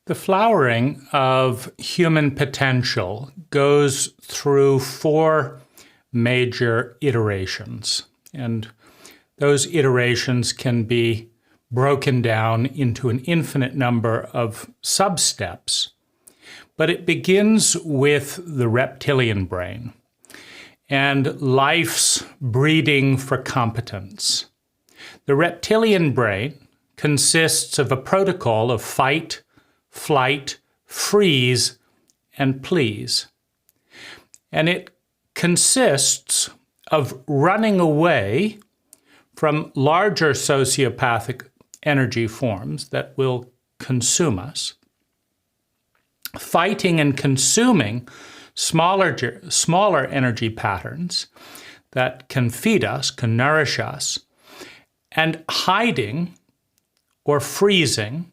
The flowering of human potential goes through 4 major iterations, and those iterations can be broken down into an infinite number of sub-steps. But it begins with the reptilian brain and life's breeding for competence. The reptilian brain consists of a protocol of fight, flight, freeze, and please. And it consists of running away from larger sociopathic energy forms that will consume us, fighting and consuming smaller energy patterns that can feed us, can nourish us, and hiding or freezing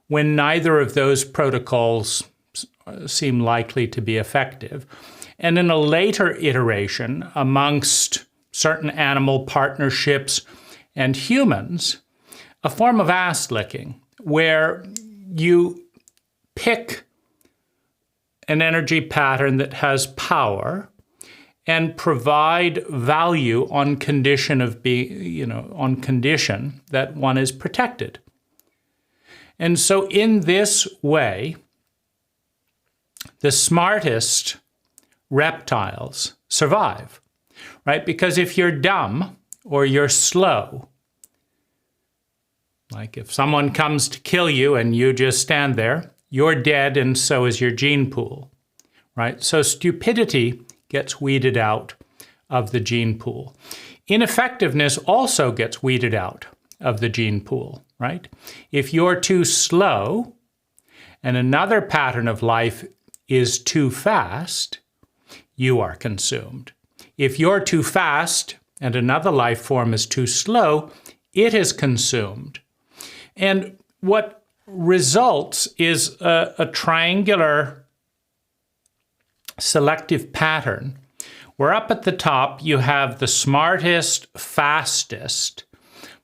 when neither of those protocols seem likely to be effective. And in a later iteration, amongst certain animal partnerships and humans, a form of ass licking, where you pick an energy pattern that has power and provide value on condition of on condition that one is protected. And so in this way, the smartest reptiles survive, right? Because if you're dumb or you're slow, like if someone comes to kill you and you just stand there, you're dead and so is your gene pool, right? So stupidity gets weeded out of the gene pool. Ineffectiveness also gets weeded out of the gene pool, right? If you're too slow and another pattern of life is too fast, you are consumed. If you're too fast and another life form is too slow, it is consumed. And what results is a triangular selective pattern where up at the top you have the smartest, fastest,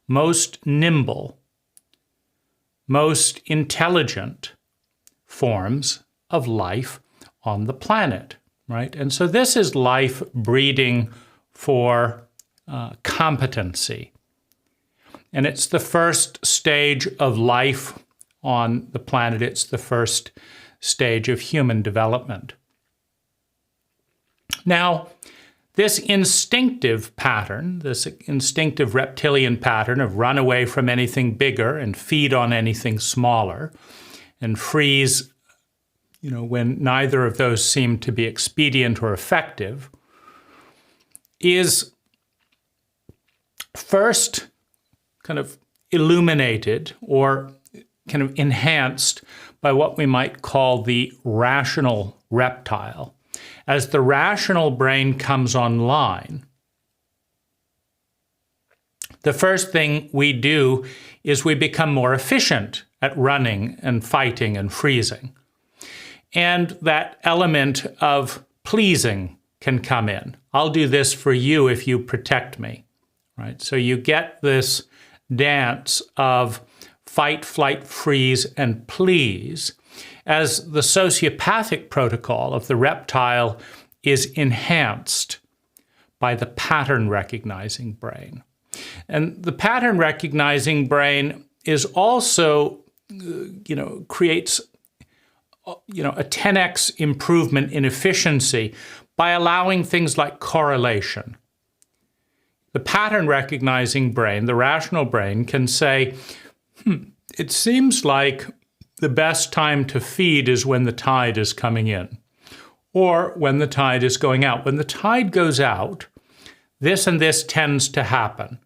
most nimble, most intelligent forms of life on the planet, right? And so this is life breeding for competency. And it's the first stage of life on the planet. It's the first stage of human development. Now, this instinctive pattern, this instinctive reptilian pattern of run away from anything bigger and feed on anything smaller and freeze, when neither of those seem to be expedient or effective, is first kind of illuminated or kind of enhanced by what we might call the rational reptile. As the rational brain comes online, the first thing we do is we become more efficient at running and fighting and freezing. And that element of pleasing can come in. I'll do this for you if you protect me, right? So you get this dance of fight, flight, freeze, and please as the sociopathic protocol of the reptile is enhanced by the pattern recognizing brain. And the pattern recognizing brain is also, creates, a 10x improvement in efficiency by allowing things like correlation. The pattern recognizing brain, the rational brain, can say, it seems like the best time to feed is when the tide is coming in, or when the tide is going out. When the tide goes out, this and this tends to happen.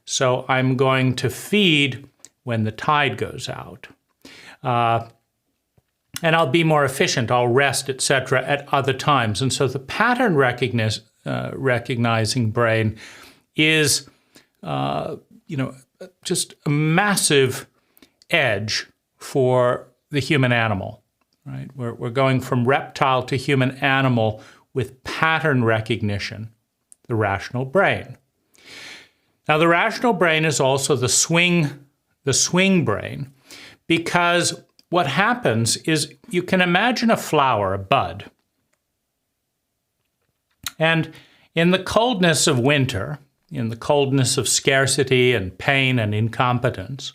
So I'm going to feed when the tide goes out. And I'll be more efficient, I'll rest, etc. at other times. And so the pattern recognizing brain is, just a massive edge for the human animal, right? We're going from reptile to human animal with pattern recognition, the rational brain. Now, the rational brain is also the swing brain, because what happens is you can imagine a flower, a bud. And in the coldness of winter, in the coldness of scarcity and pain and incompetence,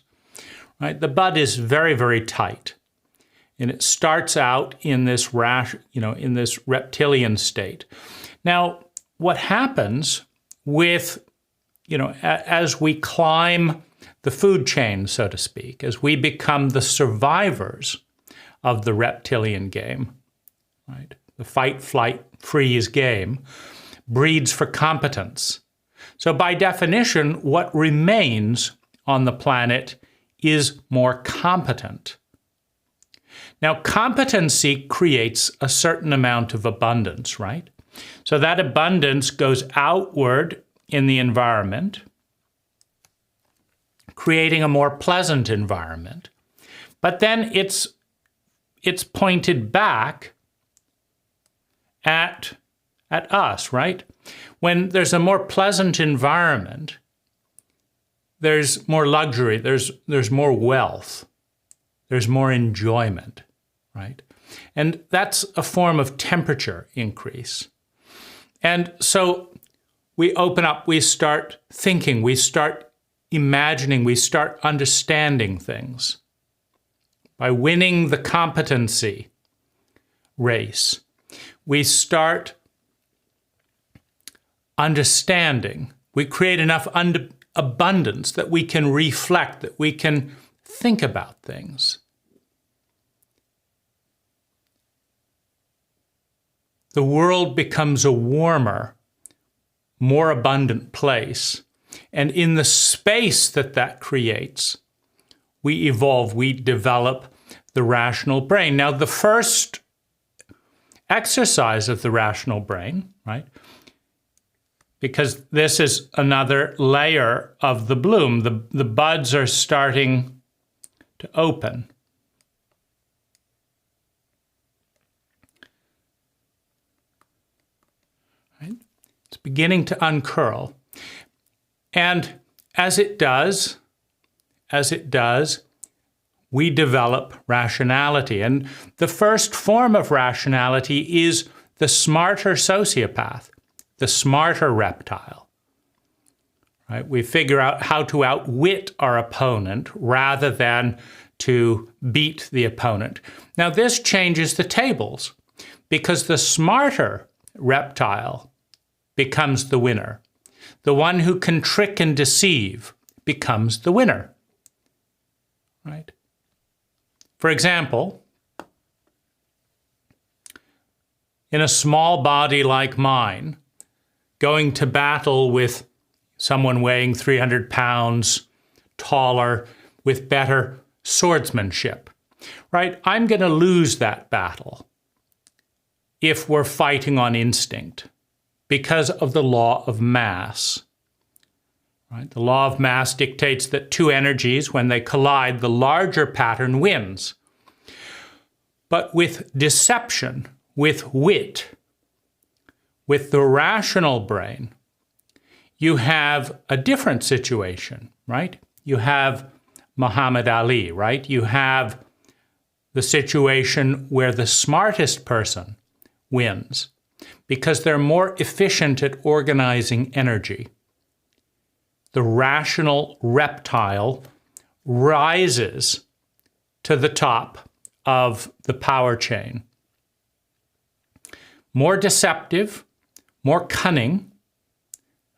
right, the bud is very, very tight. And it starts out in this in this reptilian state. Now, what happens with, as we climb the food chain, so to speak, as we become the survivors of the reptilian game, right? The fight, flight, freeze game breeds for competence. So by definition, what remains on the planet is more competent. Now, competency creates a certain amount of abundance, right? So that abundance goes outward in the environment, creating a more pleasant environment. But then it's pointed back at us, right? When there's a more pleasant environment, there's more luxury, there's more wealth, there's more enjoyment, right? And that's a form of temperature increase. And so we open up, we start thinking, we start imagining, we start understanding things. By winning the competency race, we start understanding. We create enough abundance that we can reflect, that we can think about things. The world becomes a warmer, more abundant place. And in the space that creates, we evolve, we develop the rational brain. Now, the first exercise of the rational brain, right? Because this is another layer of the bloom. The buds are starting to open. Right? It's beginning to uncurl. And as it does, we develop rationality. And the first form of rationality is the smarter sociopath, the smarter reptile. Right? We figure out how to outwit our opponent rather than to beat the opponent. Now, this changes the tables because the smarter reptile becomes the winner. The one who can trick and deceive becomes the winner. Right? For example, in a small body like mine, going to battle with someone weighing 300 pounds, taller, with better swordsmanship, right? I'm going to lose that battle if we're fighting on instinct because of the law of mass. Right? The law of mass dictates that two energies, when they collide, the larger pattern wins. But with deception, with wit, with the rational brain, you have a different situation, right? You have Muhammad Ali, right? You have the situation where the smartest person wins because they're more efficient at organizing energy. The rational reptile rises to the top of the power chain. More deceptive, more cunning,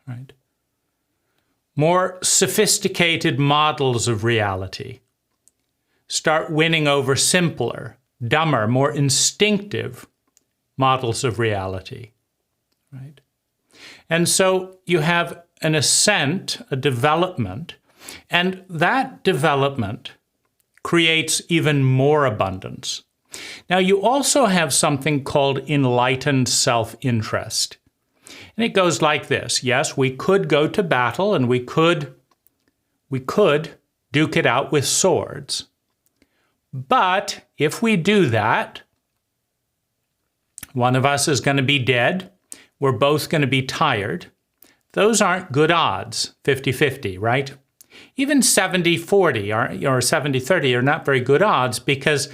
right? More sophisticated models of reality start winning over simpler, dumber, more instinctive models of reality, right? And so you have an ascent, a development, and that development creates even more abundance. Now, you also have something called enlightened self-interest. And it goes like this. Yes, we could go to battle and we could duke it out with swords. But if we do that, one of us is going to be dead. We're both going to be tired. Those aren't good odds, 50-50, right? Even 70-40 or 70-30 are not very good odds because,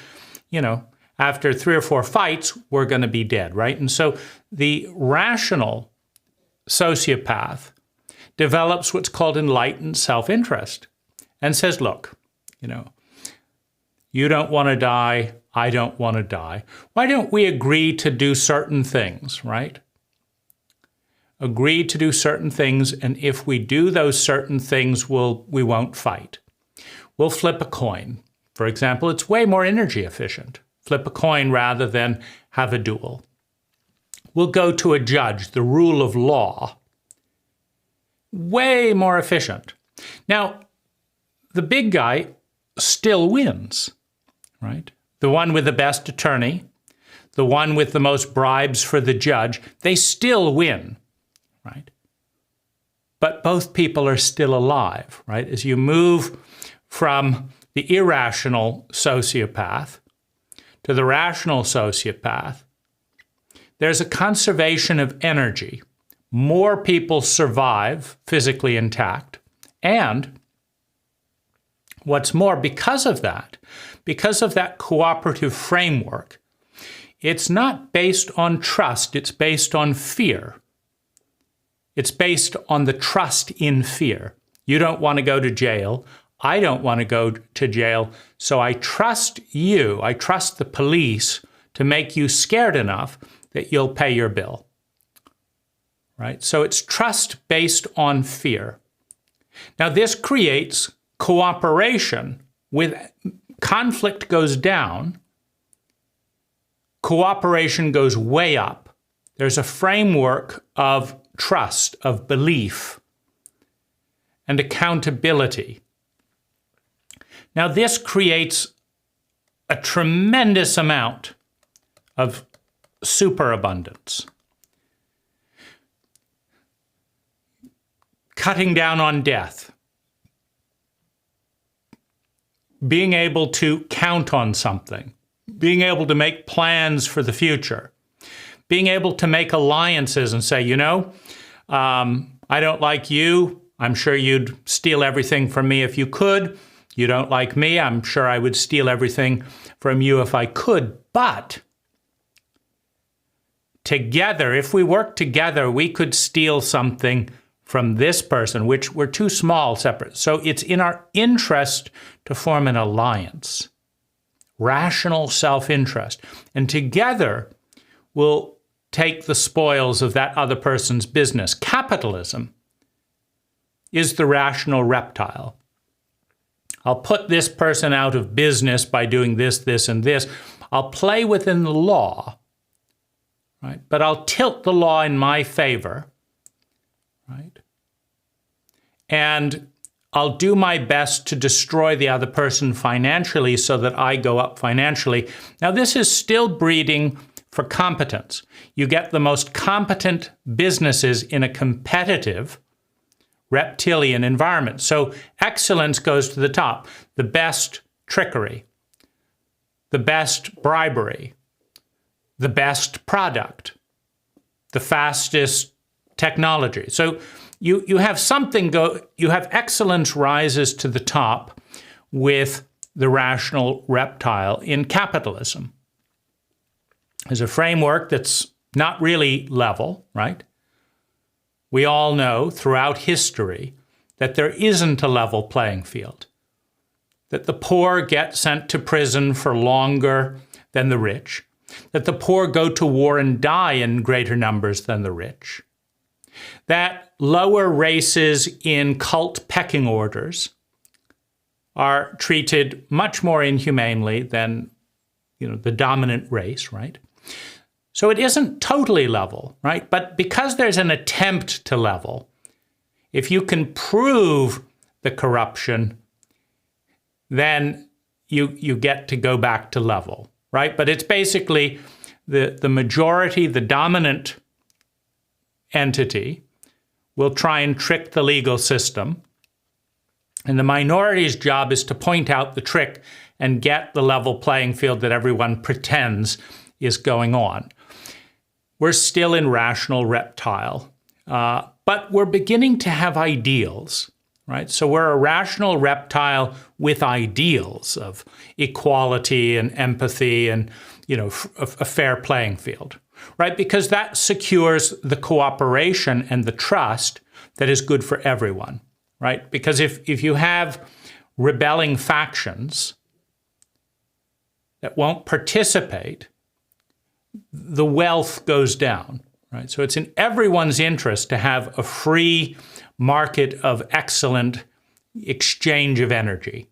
after 3 or 4 fights, we're going to be dead, right? And so the rational sociopath develops what's called enlightened self-interest and says, look, you don't want to die, I don't want to die. Why don't we agree to do certain things, right? Agree to do certain things, and if we do those certain things, we won't fight. We'll flip a coin. For example, it's way more energy efficient. Flip a coin rather than have a duel. We'll go to a judge, the rule of law. Way more efficient. Now, the big guy still wins, right? The one with the best attorney, the one with the most bribes for the judge, they still win, right? But both people are still alive, right? As you move from the irrational sociopath to the rational sociopath, there's a conservation of energy. More people survive physically intact. And what's more, because of that cooperative framework, it's not based on trust, it's based on fear. It's based on the trust in fear. You don't want to go to jail. I don't want to go to jail. So I trust you, I trust the police to make you scared enough that you'll pay your bill. Right? So it's trust based on fear. Now this creates cooperation. With conflict goes down, cooperation goes way up. There's a framework of trust, of belief, and accountability. Now this creates a tremendous amount of superabundance. Cutting down on death. Being able to count on something. Being able to make plans for the future. Being able to make alliances and say, I don't like you. I'm sure you'd steal everything from me if you could. You don't like me. I'm sure I would steal everything from you if I could. But together, if we work together, we could steal something from this person, which we're too small separate. So it's in our interest to form an alliance. Rational self-interest. And together, we'll take the spoils of that other person's business. Capitalism is the rational reptile. I'll put this person out of business by doing this, this, and this. I'll play within the law, right? But I'll tilt the law in my favor, right? And I'll do my best to destroy the other person financially so that I go up financially. Now, this is still breeding for competence. You get the most competent businesses in a competitive reptilian environment. So excellence goes to the top. The best trickery, the best bribery, the best product, the fastest technology. So you have something you have excellence rises to the top with the rational reptile in capitalism. There's a framework that's not really level, right? We all know throughout history that there isn't a level playing field, that the poor get sent to prison for longer than the rich, that the poor go to war and die in greater numbers than the rich, that lower races in cult pecking orders are treated much more inhumanely than, the dominant race, right? So it isn't totally level, right? But because there's an attempt to level, if you can prove the corruption, then you get to go back to level, right? But it's basically the majority, the dominant entity will try and trick the legal system. And the minority's job is to point out the trick and get the level playing field that everyone pretends is going on. We're still in rational reptile, but we're beginning to have ideals, right? So we're a rational reptile with ideals of equality and empathy and, a fair playing field, right? Because that secures the cooperation and the trust that is good for everyone, right? Because if you have rebelling factions that won't participate, the wealth goes down, right? So it's in everyone's interest to have a free market of excellent exchange of energy.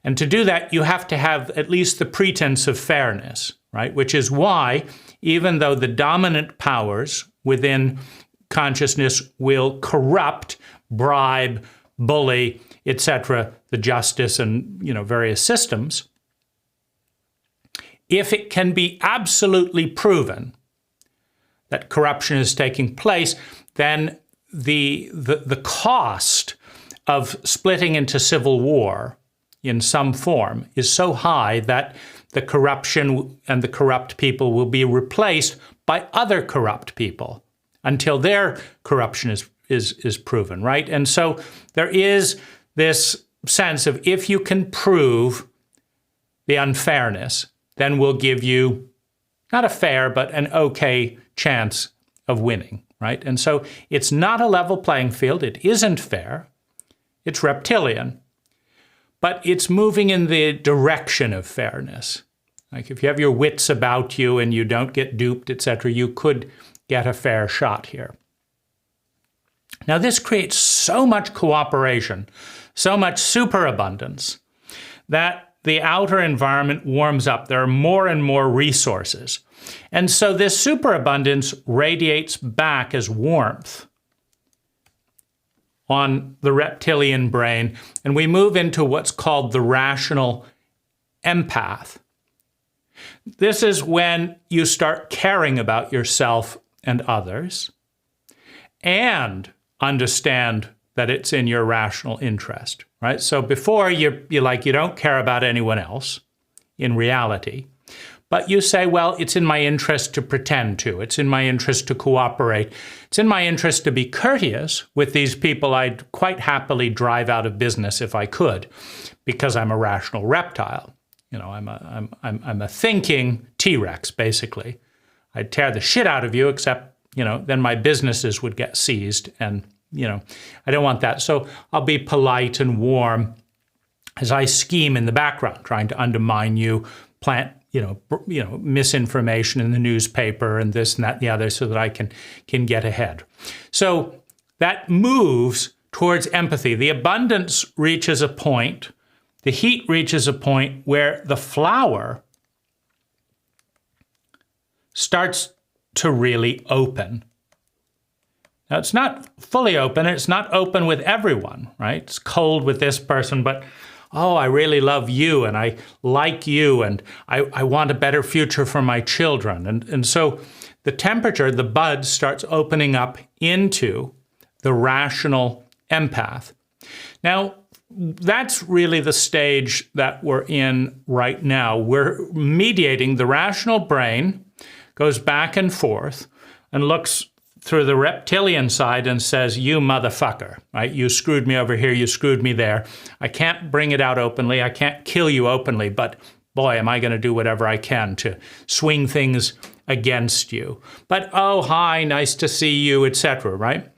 And to do that, you have to have at least the pretense of fairness, right? Which is why, even though the dominant powers within consciousness will corrupt, bribe, bully, etc., the justice and, various systems, if it can be absolutely proven that corruption is taking place, then the cost of splitting into civil war in some form is so high that the corruption and the corrupt people will be replaced by other corrupt people until their corruption is proven, right? And so there is this sense of, if you can prove the unfairness, then we'll give you not a fair, but an okay chance of winning, right? And so it's not a level playing field. It isn't fair. It's reptilian. But it's moving in the direction of fairness. Like if you have your wits about you and you don't get duped, etc., you could get a fair shot here. Now, this creates so much cooperation, so much superabundance, that the outer environment warms up. There are more and more resources. And so this superabundance radiates back as warmth on the reptilian brain, and we move into what's called the rational empath. This is when you start caring about yourself and others and understand that it's in your rational interest, right? So before you don't care about anyone else in reality, but you say, well, it's in my interest to pretend to. It's in my interest to cooperate. It's in my interest to be courteous with these people I'd quite happily drive out of business if I could, because I'm a rational reptile. I'm a thinking T-Rex, basically. I'd tear the shit out of you, except, then my businesses would get seized, and, I don't want that. So I'll be polite and warm as I scheme in the background, trying to undermine you, plant misinformation in the newspaper and this and that and the other so that I can get ahead. So that moves towards empathy. The abundance reaches a point, the heat reaches a point where the flower starts to really open. Now, it's not fully open. It's not open with everyone, right? It's cold with this person, but oh, I really love you, and I like you, and I want a better future for my children. And so the temperature, the bud starts opening up into the rational empath. Now, that's really the stage that we're in right now. We're mediating. The rational brain goes back and forth and looks through the reptilian side and says, you motherfucker, right? You screwed me over here, you screwed me there. I can't bring it out openly, I can't kill you openly, but boy, am I going to do whatever I can to swing things against you. But oh, hi, nice to see you, etc., right?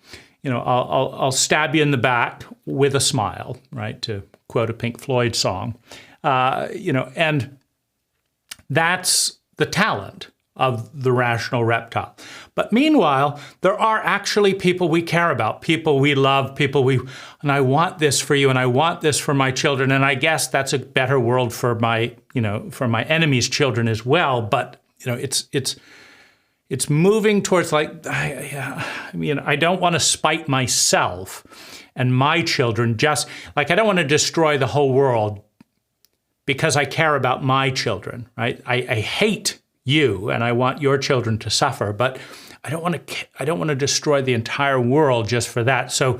I'll stab you in the back with a smile, right? To quote a Pink Floyd song. And that's the talent of the rational reptile. But meanwhile, there are actually people we care about, people we love, and I want this for you, and I want this for my children, and I guess that's a better world for my enemies' children as well. But it's moving towards I don't want to spite myself and my children, just like I don't want to destroy the whole world because I care about my children, right? I hate you and I want your children to suffer, but I don't want to destroy the entire world just for that. So,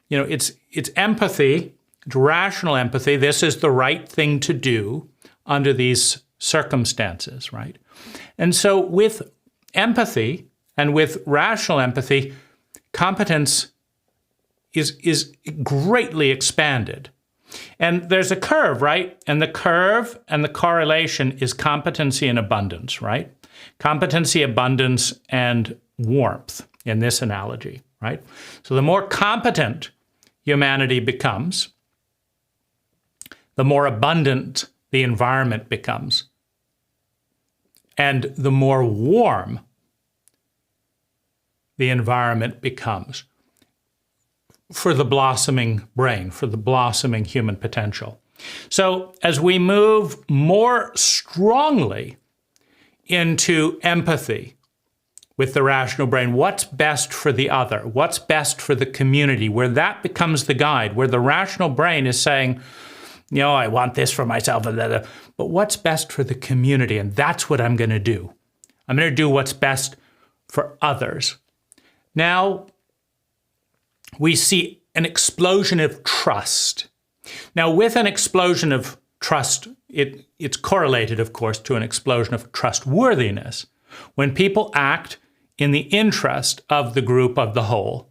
it's empathy, it's rational empathy. This is the right thing to do under these circumstances, right? And so with empathy and with rational empathy, competence is greatly expanded. And there's a curve, right? And the curve and the correlation is competency and abundance, right? Competency, abundance, and warmth in this analogy, right? So the more competent humanity becomes, the more abundant the environment becomes, and the more warm the environment becomes for the blossoming brain, for the blossoming human potential. So as we move more strongly into empathy with the rational brain, what's best for the other, what's best for the community, where that becomes the guide, where the rational brain is saying, you know, I want this for myself, but what's best for the community? And that's what I'm going to do. I'm going to do what's best for others. Now, we see an explosion of trust. Now, with an explosion of trust, it's correlated, of course, to an explosion of trustworthiness. When people act in the interest of the group, of the whole,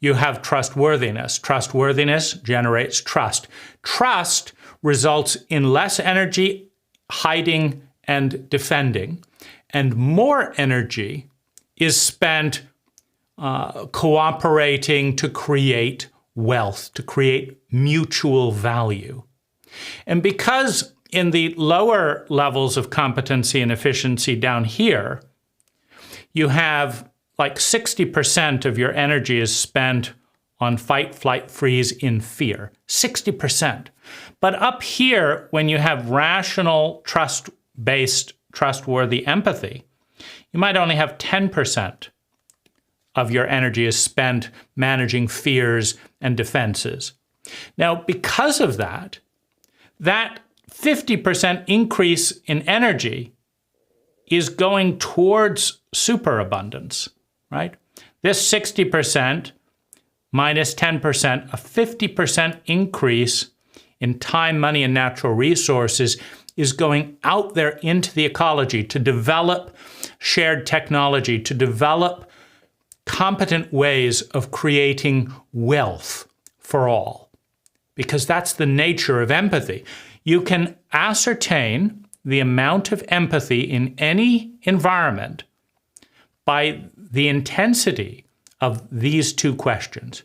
you have trustworthiness. Trustworthiness generates trust. Trust results in less energy hiding and defending, and more energy is spent cooperating to create wealth, to create mutual value. And because in the lower levels of competency and efficiency down here, you have like 60% of your energy is spent on fight, flight, freeze in fear. 60%. But up here, when you have rational, trust-based, trustworthy empathy, you might only have 10% of your energy is spent managing fears and defenses. Now, because of that 50% increase in energy is going towards superabundance, right? This 60% minus 10%, a 50% increase in time, money, and natural resources is going out there into the ecology to develop shared technology, to develop competent ways of creating wealth for all, because that's the nature of empathy. You can ascertain the amount of empathy in any environment by the intensity of these two questions.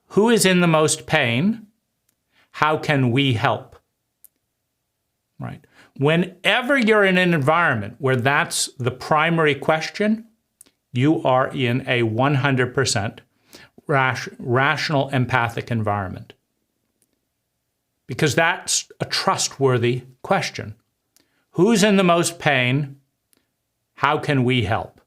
Who is in the most pain? How can we help? Right? Whenever you're in an environment where that's the primary question, you are in a 100% rational, empathic environment. Because that's a trustworthy question. Who's in the most pain? How can we help?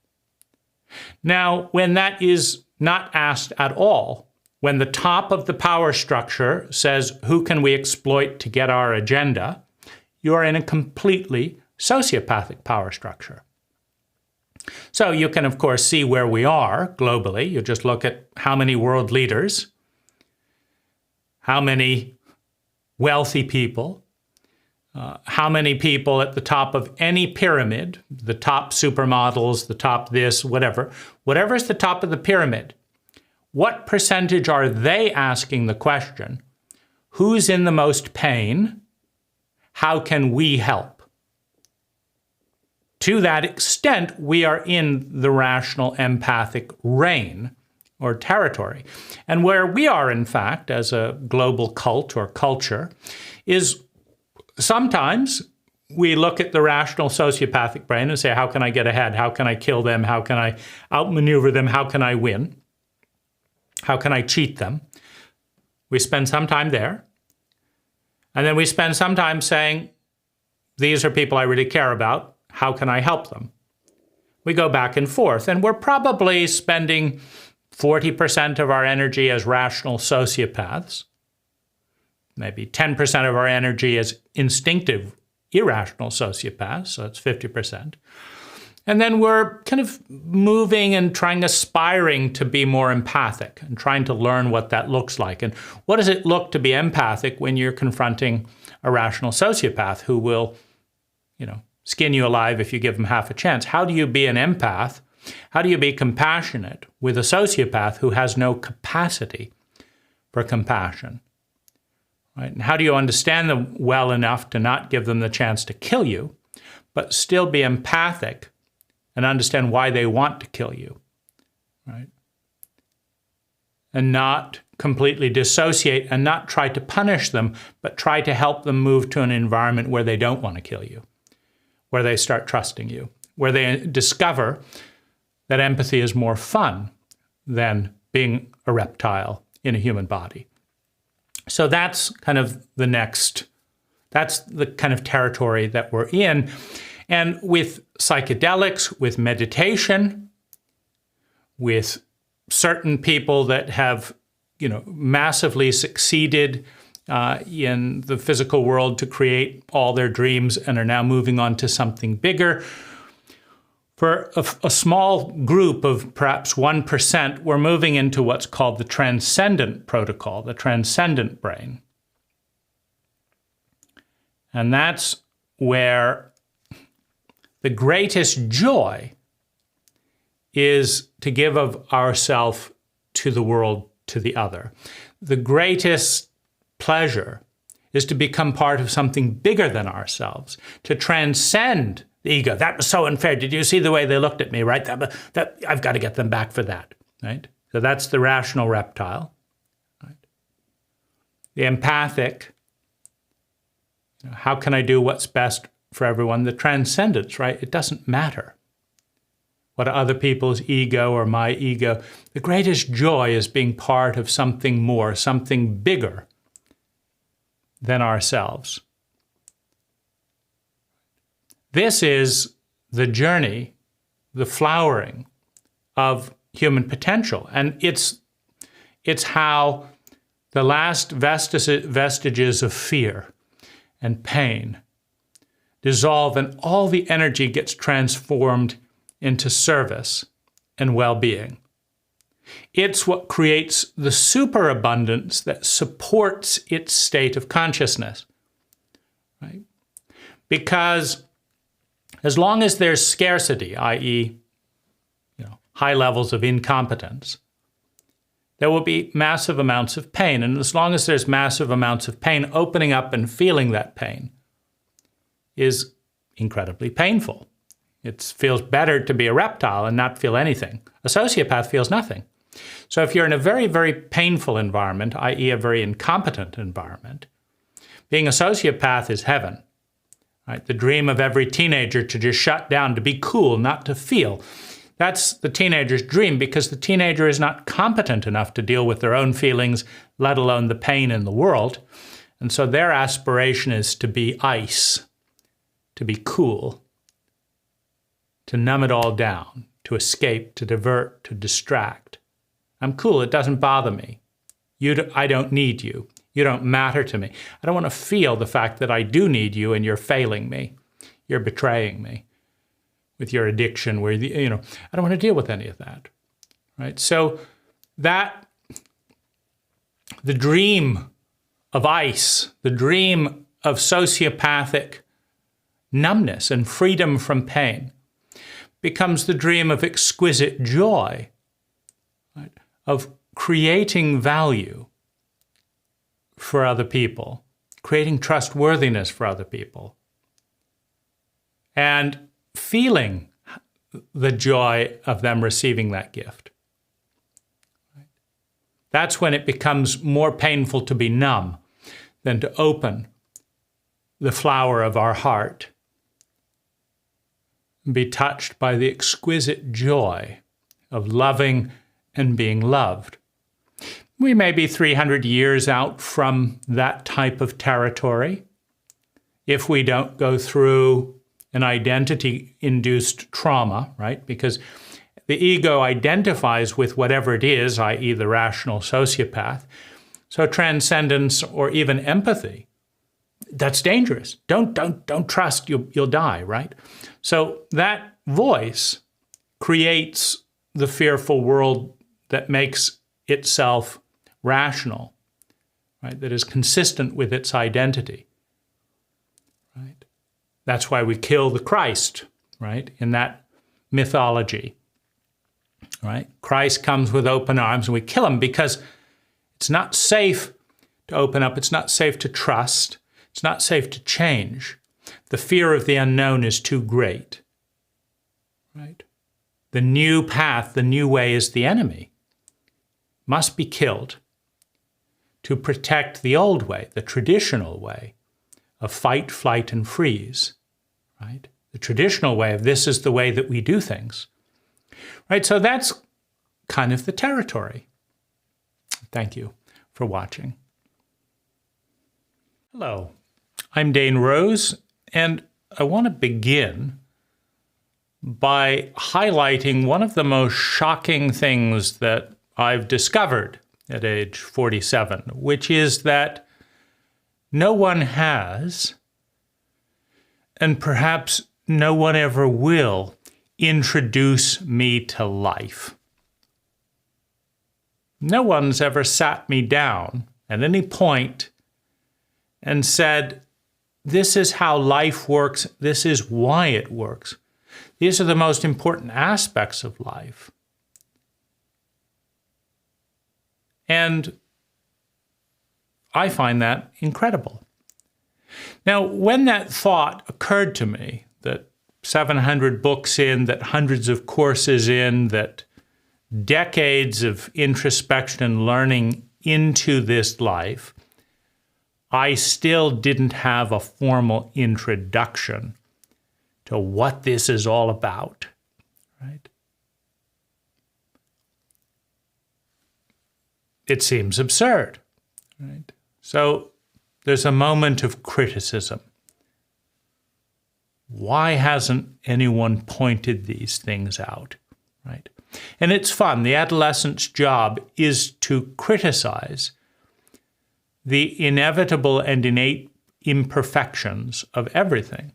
Now, when that is not asked at all, when the top of the power structure says, who can we exploit to get our agenda, you are in a completely sociopathic power structure. So you can, of course, see where we are globally. You just look at how many world leaders, how many wealthy people, how many people at the top of any pyramid, the top supermodels, the top this, whatever's the top of the pyramid, what percentage are they asking the question, who's in the most pain? How can we help? To that extent, we are in the rational empathic reign or territory. And where we are, in fact, as a global cult or culture, is sometimes we look at the rational sociopathic brain and say, how can I get ahead? How can I kill them? How can I outmaneuver them? How can I win? How can I cheat them? We spend some time there. And then we spend some time saying, these are people I really care about. How can I help them? We go back and forth, and we're probably spending 40% of our energy as rational sociopaths, maybe 10% of our energy as instinctive, irrational sociopaths, so that's 50%. And then we're kind of moving and aspiring to be more empathic and trying to learn what that looks like. And what does it look to be empathic when you're confronting a rational sociopath who will, skin you alive if you give them half a chance? How do you be an empath? How do you be compassionate with a sociopath who has no capacity for compassion. Right? And how do you understand them well enough to not give them the chance to kill you, but still be empathic and understand why they want to kill you, right? And not completely dissociate and not try to punish them, but try to help them move to an environment where they don't want to kill you, where they start trusting you, where they discover that empathy is more fun than being a reptile in a human body. So that's kind of that's the kind of territory that we're in. And with psychedelics, with meditation, with certain people that have, massively succeeded in the physical world to create all their dreams and are now moving on to something bigger. For a small group of perhaps 1%, we're moving into what's called the transcendent protocol, the transcendent brain. And that's where the greatest joy is to give of ourself to the world, to the other. The greatest pleasure is to become part of something bigger than ourselves, to transcend the ego. That was so unfair. Did you see the way they looked at me, right? That I've got to get them back for that, right? So that's the rational reptile, right? The empathic, how can I do what's best for everyone? The transcendence, right? It doesn't matter what other people's ego or my ego. The greatest joy is being part of something more, something bigger than ourselves. This is the journey, the flowering of human potential. And it's how the last vestiges of fear and pain dissolve and all the energy gets transformed into service and well-being. It's what creates the superabundance that supports its state of consciousness, right? Because as long as there's scarcity, i.e., high levels of incompetence, there will be massive amounts of pain. And as long as there's massive amounts of pain, opening up and feeling that pain is incredibly painful. It feels better to be a reptile and not feel anything. A sociopath feels nothing. So if you're in a very, very painful environment, i.e. a very incompetent environment, being a sociopath is heaven. Right? The dream of every teenager to just shut down, to be cool, not to feel. That's the teenager's dream because the teenager is not competent enough to deal with their own feelings, let alone the pain in the world. And so their aspiration is to be ice, to be cool, to numb it all down, to escape, to divert, to distract. I'm cool, it doesn't bother me. I don't need you. You don't matter to me. I don't want to feel the fact that I do need you and you're failing me. You're betraying me with your addiction where, I don't want to deal with any of that, right? So the dream of ice, the dream of sociopathic numbness and freedom from pain becomes the dream of exquisite joy, right? Of creating value for other people, creating trustworthiness for other people, and feeling the joy of them receiving that gift. That's when it becomes more painful to be numb than to open the flower of our heart and be touched by the exquisite joy of loving and being loved. We may be 300 years out from that type of territory if we don't go through an identity-induced trauma, right? Because the ego identifies with whatever it is, i.e. the rational sociopath. So transcendence or even empathy, that's dangerous. Don't trust, you'll die, right? So that voice creates the fearful world that makes itself rational, right? That is consistent with its identity, right? That's why we kill the Christ, right? In that mythology, right? Christ comes with open arms and we kill him because It's not safe to open up. It's not safe to trust. It's not safe to change. The fear of the unknown is too great, right? The new path, the new way is the enemy. Must be killed to protect the old way, the traditional way of fight, flight, and freeze, right? The traditional way of this is the way that we do things, right? So that's kind of the territory. Thank you for watching. Hello, I'm Dane Rose, and I want to begin by highlighting one of the most shocking things that I've discovered at age 47, which is that no one has, and perhaps no one ever will, introduce me to life. No one's ever sat me down at any point and said, this is how life works, this is why it works. These are the most important aspects of life. And I find that incredible. Now, when that thought occurred to me, that 700 books in, that hundreds of courses in, that decades of introspection and learning into this life, I still didn't have a formal introduction to what this is all about, right? It seems absurd, right? So there's a moment of criticism. Why hasn't anyone pointed these things out, right? And it's fun. The adolescent's job is to criticize the inevitable and innate imperfections of everything,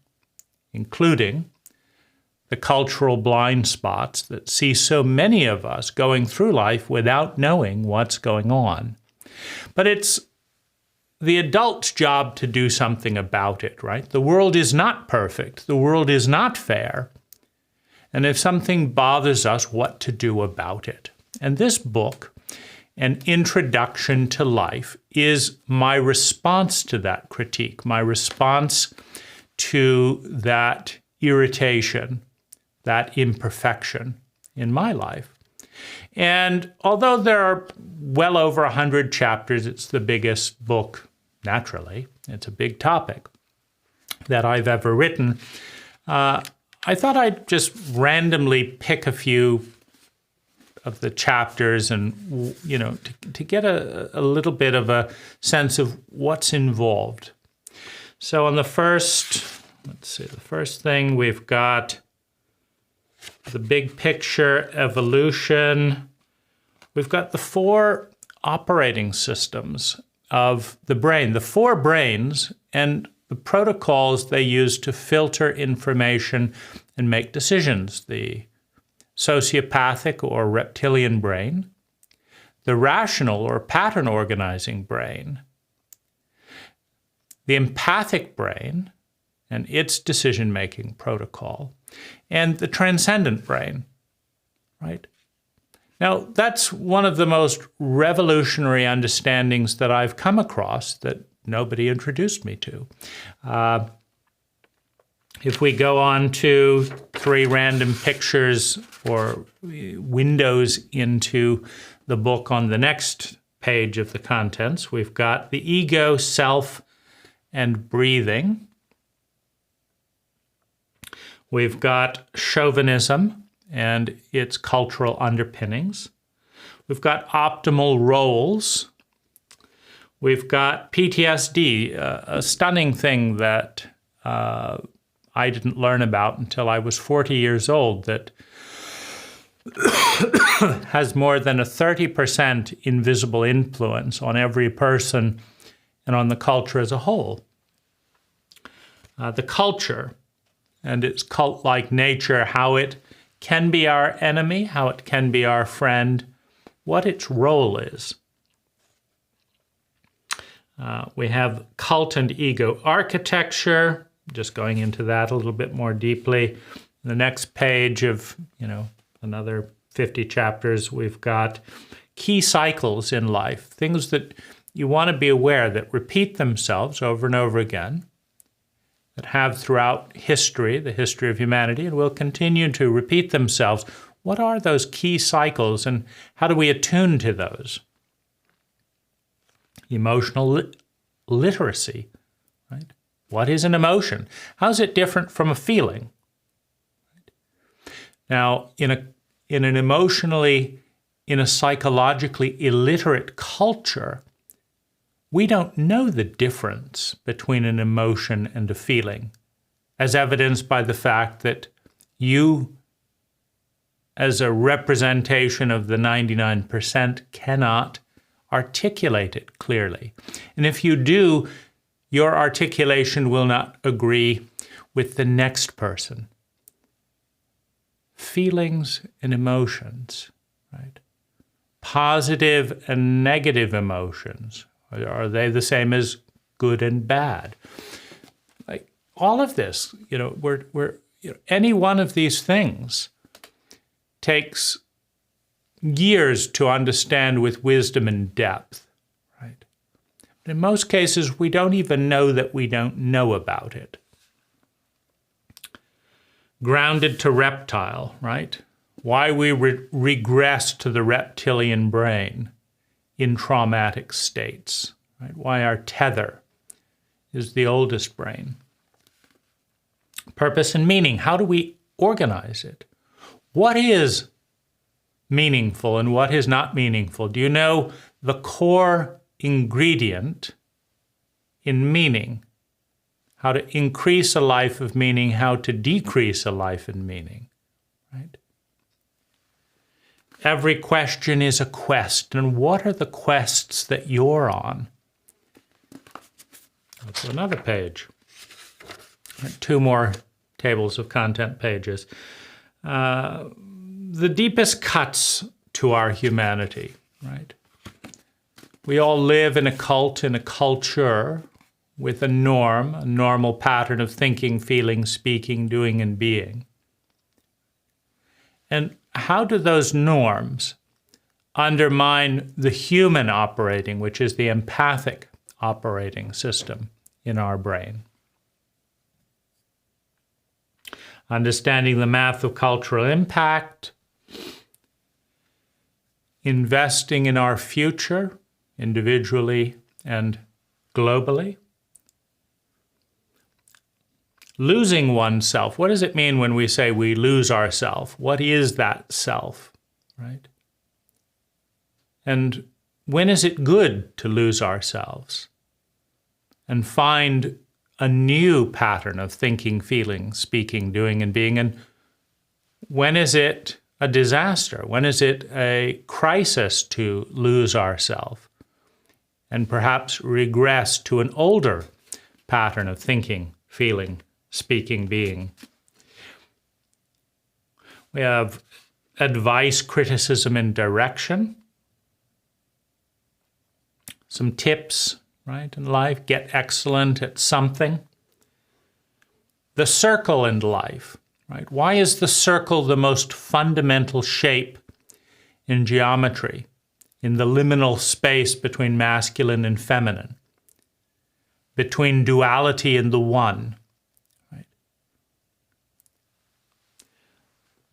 including the cultural blind spots that see so many of us going through life without knowing what's going on. But it's the adult's job to do something about it, right? The world is not perfect. The world is not fair. And if something bothers us, what to do about it? And this book, An Introduction to Life, is my response to that critique, my response to that irritation, that imperfection in my life. And although there are well over 100 chapters, it's the biggest book, naturally. It's a big topic that I've ever written. I thought I'd just randomly pick a few of the chapters and, you know, to get a little bit of a sense of what's involved. So on the first, let's see, the first thing we've got the big picture, evolution. We've got the 4 operating systems of the brain, the 4 brains, and the protocols they use to filter information and make decisions. The sociopathic or reptilian brain, the rational or pattern organizing brain, the empathic brain and its decision-making protocol, and the transcendent brain, right? Now, that's one of the most revolutionary understandings that I've come across that nobody introduced me to. If we go on to 3 random pictures or windows into the book on the next page of the contents, we've got the ego, self, and breathing. We've got chauvinism and its cultural underpinnings. We've got optimal roles. We've got PTSD, a stunning thing that I didn't learn about until I was 40 years old, that has more than a 30% invisible influence on every person and on the culture as a whole. The culture and its cult-like nature, how it can be our enemy, how it can be our friend, what its role is. We have cult and ego architecture, just going into that a little bit more deeply. The next page of, another 50 chapters, we've got key cycles in life, things that you want to be aware that repeat themselves over and over again, that have throughout history, the history of humanity, and will continue to repeat themselves. What are those key cycles, and how do we attune to those? Emotional literacy, right? What is an emotion? How is it different from a feeling? Now, in a psychologically illiterate culture, we don't know the difference between an emotion and a feeling, as evidenced by the fact that you, as a representation of the 99%, cannot articulate it clearly. And if you do, your articulation will not agree with the next person. Feelings and emotions, right? Positive and negative emotions. Are they the same as good and bad? Like all of this, any one of these things takes years to understand with wisdom and depth, right? But in most cases, we don't even know that we don't know about it. Grounded to reptile, right? Why we regress to the reptilian brain in traumatic states, right? Why our tether is the oldest brain. Purpose and meaning, how do we organize it? What is meaningful and what is not meaningful? Do you know the core ingredient in meaning? How to increase a life of meaning, how to decrease a life in meaning, right? Every question is a quest, and what are the quests that you're on? That's another page. Two more tables of content pages. The deepest cuts to our humanity, right? We all live in a cult, in a culture, with a norm, a normal pattern of thinking, feeling, speaking, doing, and being. And how do those norms undermine the human operating, which is the empathic operating system in our brain? Understanding the math of cultural impact, investing in our future, individually and globally. Losing oneself. What does it mean when we say we lose ourself? What is that self, right? And when is it good to lose ourselves and find a new pattern of thinking, feeling, speaking, doing, and being? And when is it a disaster? When is it a crisis to lose ourselves and perhaps regress to an older pattern of thinking, feeling, speaking, being? We have advice, criticism, and direction. Some tips, right, in life. Get excellent at something. The circle in life, right? Why is the circle the most fundamental shape in geometry, in the liminal space between masculine and feminine, between duality and the one?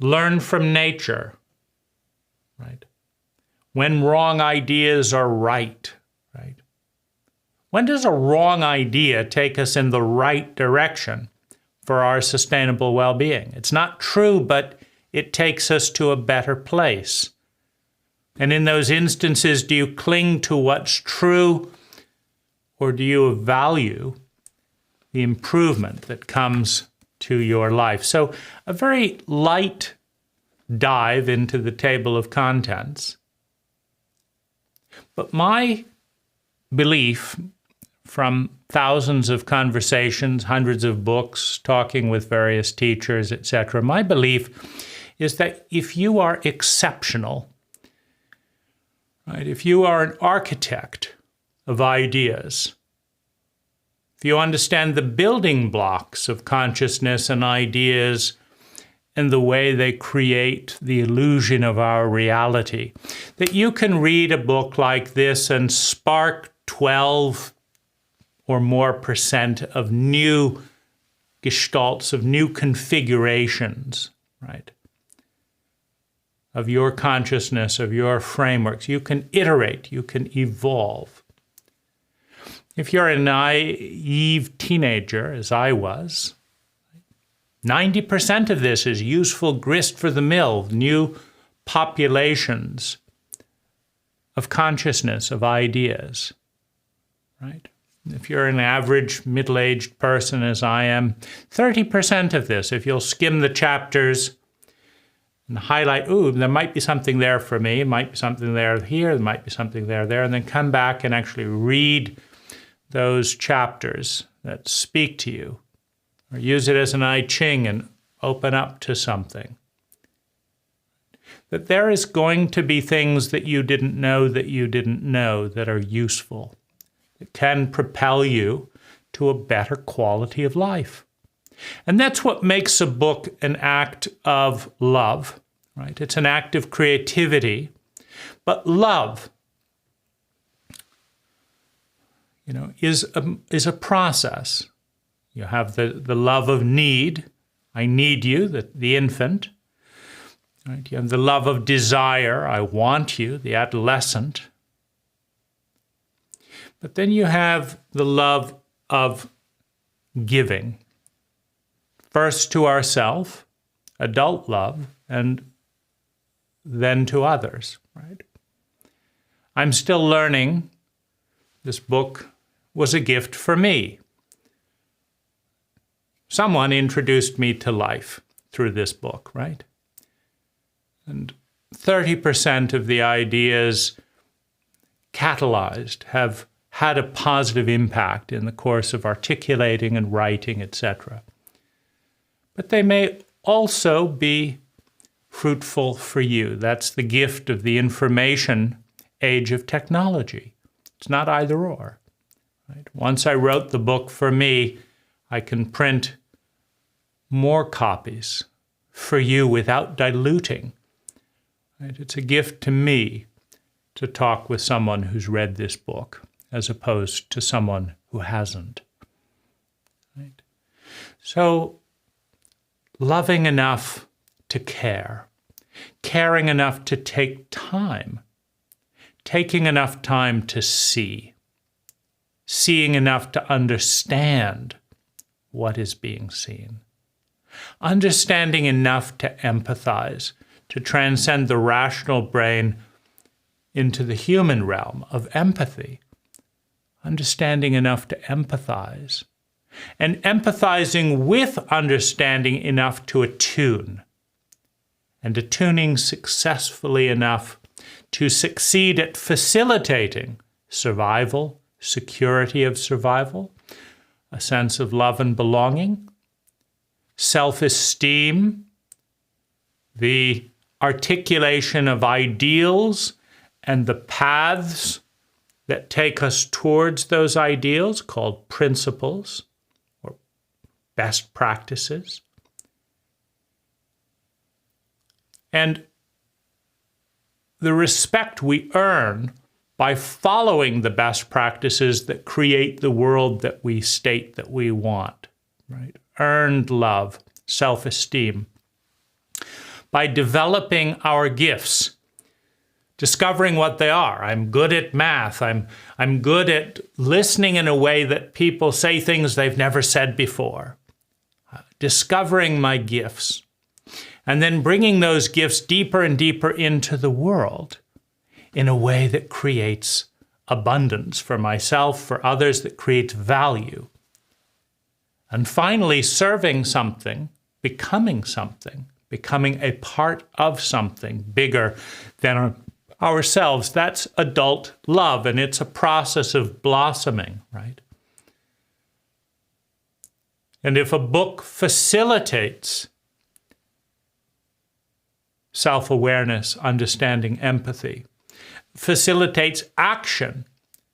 Learn from nature, right? When wrong ideas are right, right? When does a wrong idea take us in the right direction for our sustainable well-being? It's not true, but it takes us to a better place. And in those instances, do you cling to what's true, or do you value the improvement that comes to your life? So a very light dive into the table of contents. But my belief from thousands of conversations, hundreds of books, talking with various teachers, etc., my belief is that if you are exceptional, right, if you are an architect of ideas, if you understand the building blocks of consciousness and ideas and the way they create the illusion of our reality. That you can read a book like this and spark 12 or more % of new gestalts, of new configurations, right? Of your consciousness, of your frameworks. You can iterate, you can evolve. If you're a naive teenager, as I was, 90% of this is useful grist for the mill, new populations of consciousness, of ideas, right? If you're an average middle-aged person, as I am, 30% of this, if you'll skim the chapters and highlight, ooh, there might be something there for me, might be something there here, there might be something there, and then come back and actually read those chapters that speak to you, or use it as an I Ching and open up to something. That there is going to be things that you didn't know that are useful, that can propel you to a better quality of life. And that's what makes a book an act of love, right? It's an act of creativity, but love, is a process. You have the love of need. I need you, the infant. Right? You have the love of desire. I want you, the adolescent. But then you have the love of giving. First to ourselves, adult love, and then to others, right? I'm still learning. This book was a gift for me. Someone introduced me to life through this book, right? And 30% of the ideas catalyzed have had a positive impact in the course of articulating and writing, etc. But they may also be fruitful for you. That's the gift of the information age of technology. It's not either or. Right? Once I wrote the book for me, I can print more copies for you without diluting. Right? It's a gift to me to talk with someone who's read this book as opposed to someone who hasn't. Right? So, loving enough to care, caring enough to take time, taking enough time to see, seeing enough to understand what is being seen, understanding enough to empathize, to transcend the rational brain into the human realm of empathy, understanding enough to empathize, and empathizing with understanding enough to attune, and attuning successfully enough to succeed at facilitating survival, security of survival, a sense of love and belonging, self-esteem, the articulation of ideals and the paths that take us towards those ideals, called principles or best practices. And the respect we earn by following the best practices that create the world that we state that we want, right? Earned love, self-esteem. By developing our gifts, discovering what they are. I'm good at math. I'm good at listening in a way that people say things they've never said before. Discovering my gifts. And then bringing those gifts deeper and deeper into the world in a way that creates abundance for myself, for others, that creates value. And finally, serving something, becoming a part of something bigger than ourselves. That's adult love, and it's a process of blossoming, right? And if a book facilitates self-awareness, understanding, empathy, facilitates action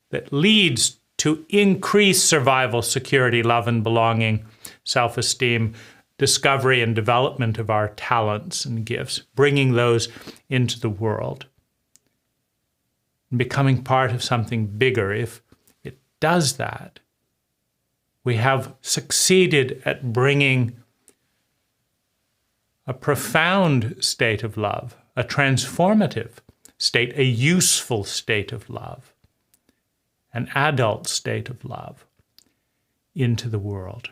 that leads to increased survival, security, love and belonging, self-esteem, discovery and development of our talents and gifts, bringing those into the world, and becoming part of something bigger. If it does that, we have succeeded at bringing a profound state of love, a transformative state, a useful state of love, an adult state of love into the world.